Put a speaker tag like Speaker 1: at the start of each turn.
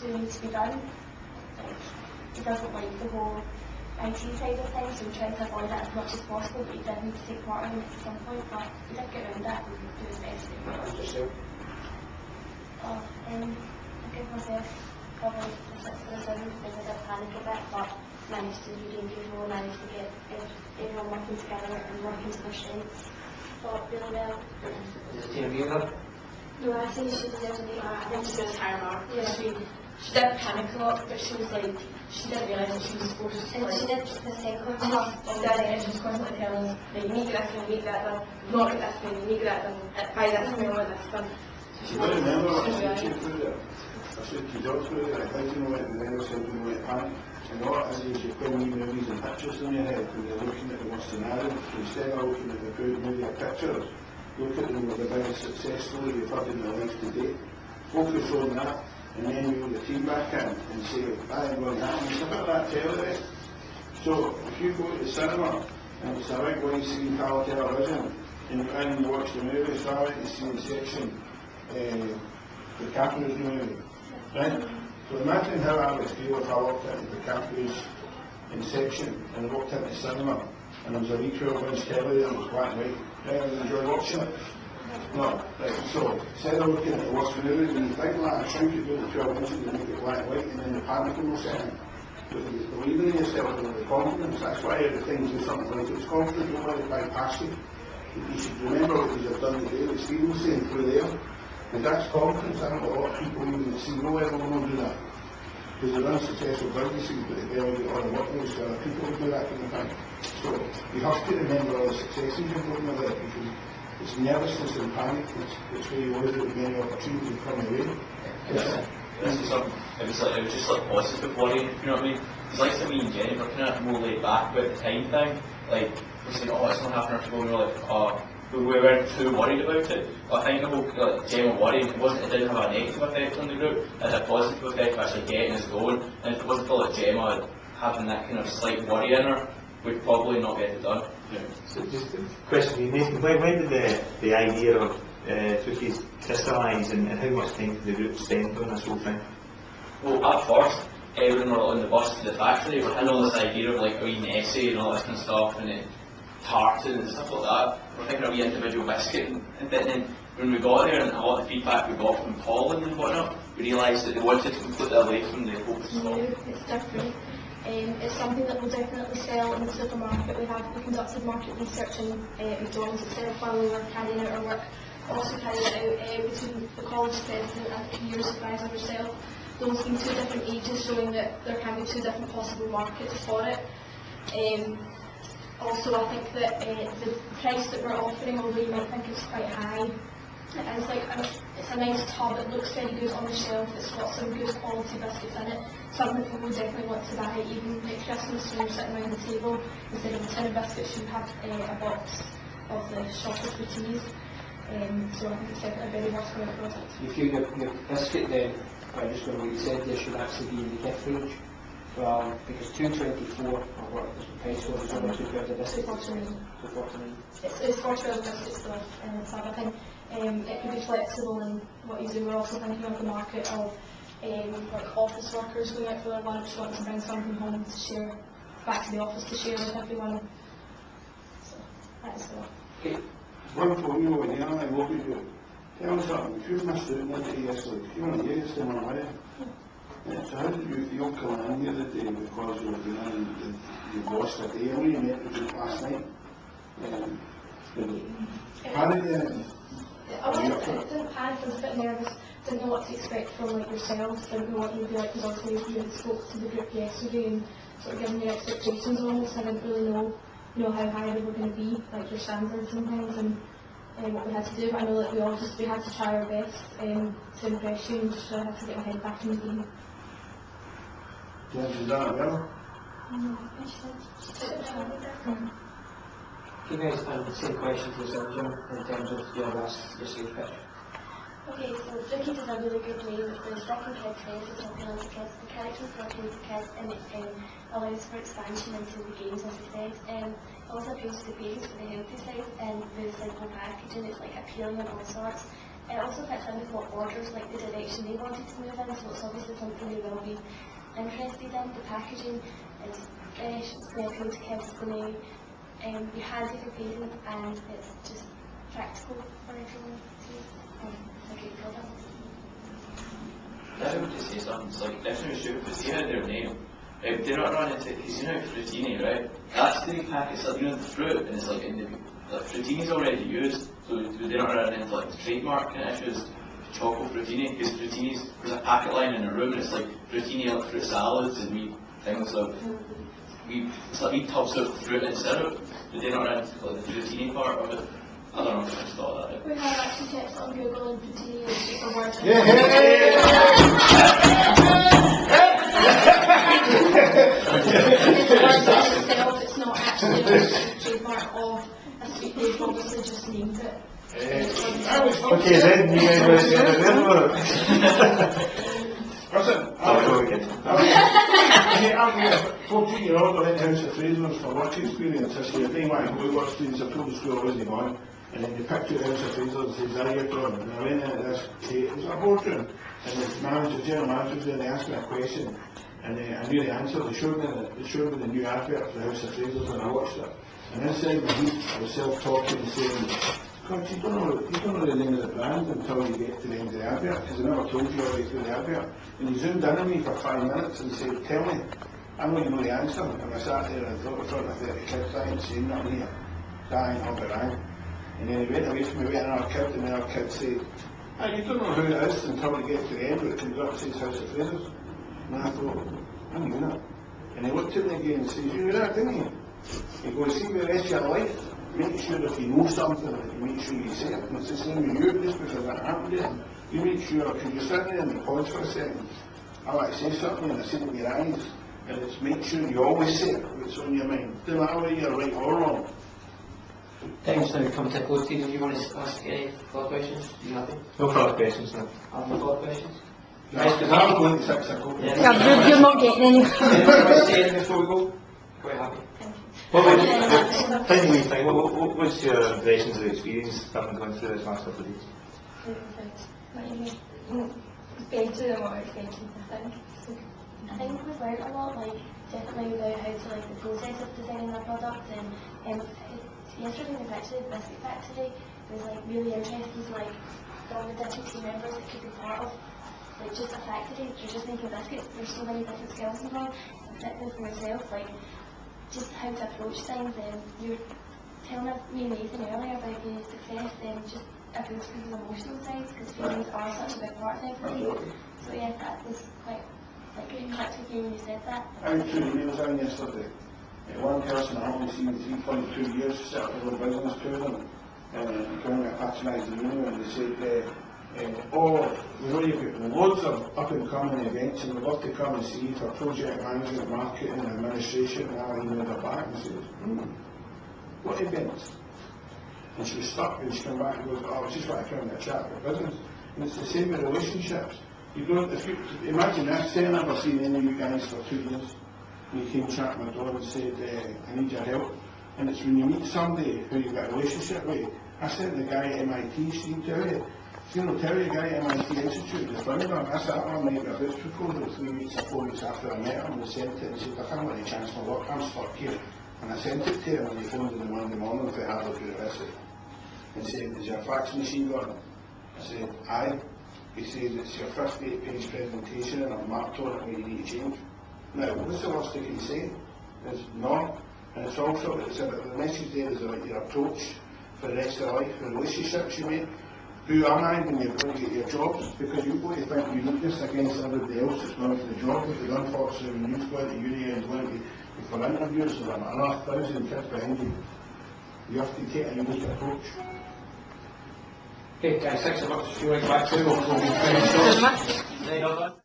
Speaker 1: do need to be done. Like, he doesn't like the whole IT side of things, so we try to avoid that as much as possible, but he did need to take part in it at some point, but he did get around that and do his best. I give myself probably a 6 or a 7 because I did panic a bit, but managed to regain control, managed to get everyone working together and working to their strengths. Thought really well.
Speaker 2: Is the team either?
Speaker 1: No, I think she deserves an 8.
Speaker 3: I think she was higher mark.
Speaker 1: Yeah.
Speaker 3: She did panic a lot, but she was like, she didn't realise that she was supposed to.
Speaker 1: And she did the second
Speaker 3: She did it, and she was constantly telling us, like, you need to get this done, you need to get that done, not get this done, you need to get that done, by this time, I want this done.
Speaker 4: I remember what I said to you through there. I said to you through there, how do you know when to never said you know when to panic? And what it is you're putting movies and pictures in your head when you're looking at the one scenario. Instead of looking at the good movie or pictures, look at them with the very success story you've had in your life to date. Focus on that, and then you the team back in and say, I ain't going to happen. It's a bit of that telly. So if you go to the cinema and it's a big white screen colour television and you try and watch the movie, so I went to see Inception, the DiCaprio's movie, right? So imagine how I would feel if I walked into DiCaprio's Inception and I walked into the cinema and there was a wee 12-inch telly and it was black and white. Right, I would enjoy watching it. No, right, so instead of looking at the worst movie, when you think that, I shrink it down to 12 inches and make it black and white, and then the panic will set in. But you believe in yourself and the confidence, that's why everything do something like it's confident, don't let it bypass you. You should remember what you've done today, the Stephen's saying through there. And that's confidence. I know a lot of people even see no everyone will do that. Because they're unsuccessful businesses, but they barely get on the workload, so other people will do that kind of thing. So you have to remember all the successes you've got in your life, because it's nervousness and panic that's where you lose it many opportunities come your way.
Speaker 5: This is something, it was just like positive worrying, you know what I mean? It's like to me and Jenny were kind of more laid back about the time thing. Like, we're saying, oh, it's not happening after going, we were like, oh, we weren't too worried about it. But I think the whole general worrying, it didn't have a negative effect on the group, it had a positive effect of actually getting us going. And if it wasn't for like Gemma having that kind of slight worry in her, we'd probably not get it done.
Speaker 2: Yeah. So just a question, when did the idea of cookies crystallise and how much time did the group spend on this whole thing?
Speaker 5: Well, at first, everyone were on the bus to the factory, we had all this idea of like a wee essay and all this kind of stuff, and tartan and stuff like that. We're thinking of a wee individual biscuit, and then when we got there and a lot of feedback we got from Colin and whatnot, we realised that they wanted to completely away from the focus of
Speaker 1: It's different. It's something that will definitely sell in the supermarket. We conducted market research in McDonald's itself while we were carrying out our work. Also carried it out between the college president and the peers advisor herself. Those being 2 different ages, showing that there can be 2 different possible markets for it. Also, I think that the price that we're offering, although you might think it's quite high, it's like it's a nice tub. It looks very good on the shelf. It's got some good quality biscuits in it. Something that people definitely want to buy, even at Christmas when you're sitting around the table. Instead of a tin of biscuits, you have a box of the chocolate teas. So I think it's definitely a very worthwhile product.
Speaker 6: You feel your biscuit then, just on what you said, there should actually be in the gift range. Because $2.24 or what the price was is over £2 a biscuit.
Speaker 1: $4.29.
Speaker 6: So $4.29.
Speaker 1: It's $4.12 biscuits though, so I think it could be flexible in what you do. We're also thinking of the market of like office workers going out for their lunch, wanting to bring something home to share, back to the office to share with everyone. So that is the
Speaker 6: Okay.
Speaker 4: One for you over there, I will be good. Tell me something, if you've missed out on the day yesterday, you want to hear this in my way? Yeah, so how did you feel coming in here the day because you were doing and you've lost a day? I know you met the group last night. Panic then?
Speaker 1: I didn't panic, I was a bit nervous, didn't know what to expect from like yourselves, didn't know what you'd be like, because obviously you had spoke to the group yesterday and sort of given your expectations almost. I didn't really know how high they were going to be, like your standards and things, and what we had to do. But I know that we had to try our best to impress you, and just really had to get my head back in the game.
Speaker 4: Yes, you done it well.
Speaker 6: Can you guys same question to Sergio in terms of your last your sales pitch?
Speaker 1: Okay, so Cookies is a really good way with the second kids, it's appealing to kids, the characters are appealing to kids, and it allows for expansion into the games, as we said. It also appeals to the parents for the healthy side, and the simple packaging, it's like appealing on all sorts. It also fits in with what orders, like the direction they wanted to move in, so it's obviously something they will be interested in. The packaging is fresh, it's going to appeal to kids, it's going to be handy for parents, and it's just practical for everyone. So it's a great product.
Speaker 5: I would just say something, it's like different shoe, because see how their name, they not run into, because you know Fruitini, right? That's the packets, like, you know, the fruit, and it's like, in the, like, Fruitini's already used, so they not run into like the trademark kind of issues, chocolate Fruitini, because Fruitini's, there's a packet line in a room, and it's like Fruitini, like fruit salads, and wee things of, it's like wee tubs of fruit and syrup, but they not run into like the Fruitini part of it. I don't know, I just thought that.
Speaker 1: We have actually checked on Google and Fruitini is just a word. It's not actually a trademark of a sweet, they've obviously just named it.
Speaker 2: Okay, then you guys want to say anything?
Speaker 4: Listen, I'm 14-year-old, I went to House of Fraser's for work experience this year. I didn't want to go to work experience, I told the school I wasn't going. And then they picked out House of Fraser's and said, there you're going. And I went into this, it was a boardroom, and the general manager was there, and they asked me a question. And I knew the answer. They showed me the new advert for the House of Fraser's, and I watched it. And inside my heat, I was self-talking and saying, God, you don't know the name of the brand until you get to the end of the advert, because I never told you all the way through the advert. And he zoomed in on me for 5 minutes and said, tell me, I know you know the answer. And I sat there and I thought in front of 30 kids, I ain't saying nothing here. Dying, I'll be rang. And then he went away from me, went another kid, and another kid said, ah, you don't know who it is until you get to the end, but it comes up and says House of Fraser's. And I thought, I knew that. And he looked at me again and says, you knew that, didn't you? He goes, see, the rest of your life, make sure if you know something, that you make sure you say it. And it's the same with you, just because that happened there. You make sure, because you're sitting there in the pause for a second, I like to say something and I see it in your eyes, and it's make sure you always say it, what's on your mind. No matter whether you're right or wrong.
Speaker 6: Time's now come to a close. Did you want to ask any further questions? Are you happy?
Speaker 2: No further questions, no.
Speaker 6: Have no further questions?
Speaker 4: Because I'm going to 6 o'clock.
Speaker 7: Yeah, you're not getting any.
Speaker 6: Want to say anything before we go? Quite happy.
Speaker 2: Tiny wee thing, what's your impressions of the experience going through this last couple of days?
Speaker 1: Better than what I expected, I think. I think we've learned a lot, like, definitely about how to, like, the process of designing a product, and yesterday we went to the biscuit factory. It was, like, really interesting to, like, all the different team members that could be part of, like, just a factory. You're just making biscuits, there's so many different skills involved, and particularly for myself, like, just how to approach things. And you were telling me amazing earlier about the success, and just approach people's emotional sides, because feelings are such a big part of everything. So yeah, that was quite, like, it clicked with you when you said that.
Speaker 4: I had 2 emails in yesterday. One person I only seen 3.2 years set up a little business to them, and going to patronise the union, and they said, oh, we know you've got loads of up and coming events, and we'd love to come and see you for project management, marketing, administration. And I emailed her back and said, what events? And she was stuck, and she came back and goes, oh, I just want to come and chat about business. And it's the same with relationships. You don't, if you imagine this, say I've never seen any of you guys for 2 years, and you came chat my door and said, I need your help. And it's when you meet somebody who you've got a relationship with. I sent the guy at MIT, Steve Terry, Terry, guy at MIT Institute, the founder, I sat on and made a books proposal 3 weeks or 4 weeks after I met him, and sent it and said, I can't let you chance my luck, I'm stuck here. And I sent it to him, and he phoned in the Monday morning for Harvard University and said, is your fax machine gone? I said, aye. He said, it's your 58-page presentation, and I've marked on it what you need to change. Now, what's the worst they can say? It's not. And it's also, the message there is about your approach for the rest of life, the relationships you make. Who am I when you're going to get your jobs? Because you're going to think uniqueness against everybody else that's going for the job. Because unfortunately, when you go into uni and going to for interviews, there's another 1,000 kids behind you. You have to take a unique approach.
Speaker 6: Okay, guys, thanks so much. If you want to go back to, we'll be finished.